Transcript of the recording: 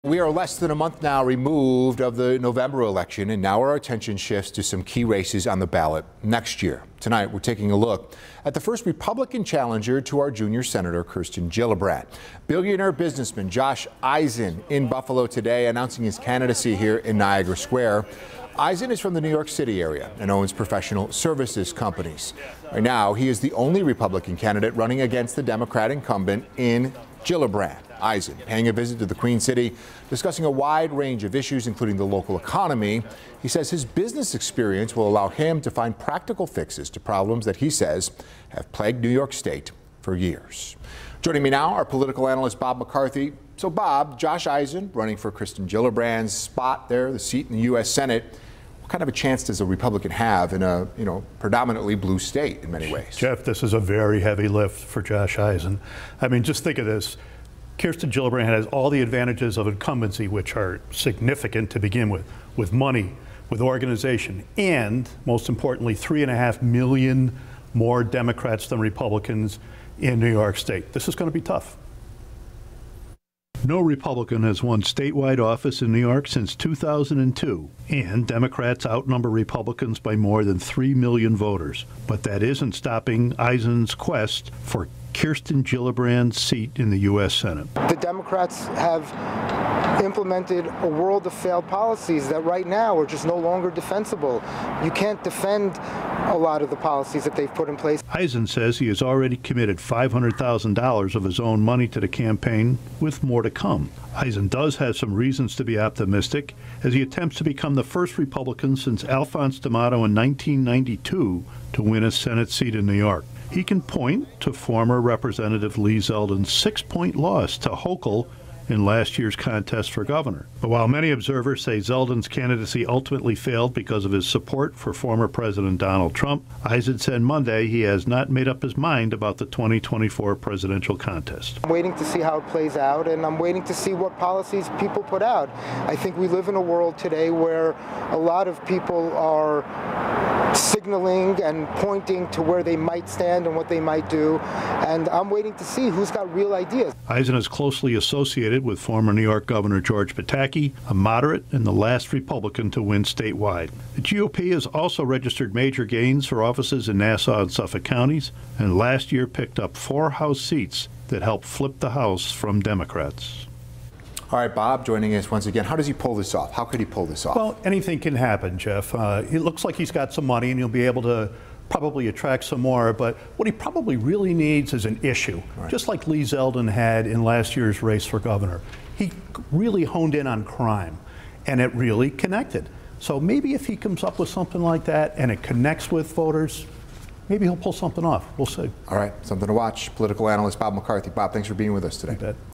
We are less than a month now removed of the November election, and now our attention shifts to some key races on the ballot next year. Tonight, we're taking a look at the first Republican challenger to our junior Senator Kirsten Gillibrand. Billionaire businessman Josh Eisen in Buffalo today, announcing his candidacy here in Niagara Square. Eisen is from the New York City area and owns professional services companies. Right now, he is the only Republican candidate running against the Democrat incumbent in Gillibrand. Eisen paying a visit to the Queen City, discussing a wide range of issues, including the local economy. He says his business experience will allow him to find practical fixes to problems that he says have plagued New York State for years. Joining me now, our political analyst Bob McCarthy. So Bob, Josh Eisen running for Kirsten Gillibrand's spot there, the seat in the U.S. Senate. What kind of a chance does a Republican have in a, predominantly blue state in many ways? Jeff, this is a very heavy lift for Josh Eisen. I mean, just think of this. Kirsten Gillibrand has all the advantages of incumbency, which are significant to begin with money, with organization, and most importantly, 3.5 million more Democrats than Republicans in New York State. This is going to be tough. No Republican has won statewide office in New York since 2002, and Democrats outnumber Republicans by more than 3 million voters. But that isn't stopping Eisen's quest for Kirsten Gillibrand's seat in the U.S. Senate. The Democrats have implemented a world of failed policies that right now are just no longer defensible. You can't defend a lot of the policies that they've put in place. Eisen says he has already committed $500,000 of his own money to the campaign, with more to come. Eisen does have some reasons to be optimistic as he attempts to become the first Republican since Alphonse D'Amato in 1992 to win a Senate seat in New York. He can point to former Representative Lee Zeldin's 6-point loss to Hochul in last year's contest for governor. But while many observers say Zeldin's candidacy ultimately failed because of his support for former President Donald Trump, Eisen said Monday he has not made up his mind about the 2024 presidential contest. I'm waiting to see how it plays out, and I'm waiting to see what policies people put out. I think we live in a world today where a lot of people are signaling and pointing to where they might stand and what they might do, and I'm waiting to see who's got real ideas. Eisen is closely associated with former New York Governor George Pataki, a moderate and the last Republican to win statewide. The GOP has also registered major gains for offices in Nassau and Suffolk counties, and last year picked up 4 House seats that helped flip the House from Democrats. All right, Bob, joining us once again. How does he pull this off? How could he pull this off? Well, anything can happen, Jeff. It looks like he's got some money and he'll be able to probably attract some more, but what he probably really needs is an issue, right, just like Lee Zeldin had in last year's race for governor. He really honed in on crime, and it really connected. So maybe if he comes up with something like that and it connects with voters, maybe he'll pull something off. We'll see. All right, something to watch. Political analyst Bob McCarthy. Bob, thanks for being with us today. You bet.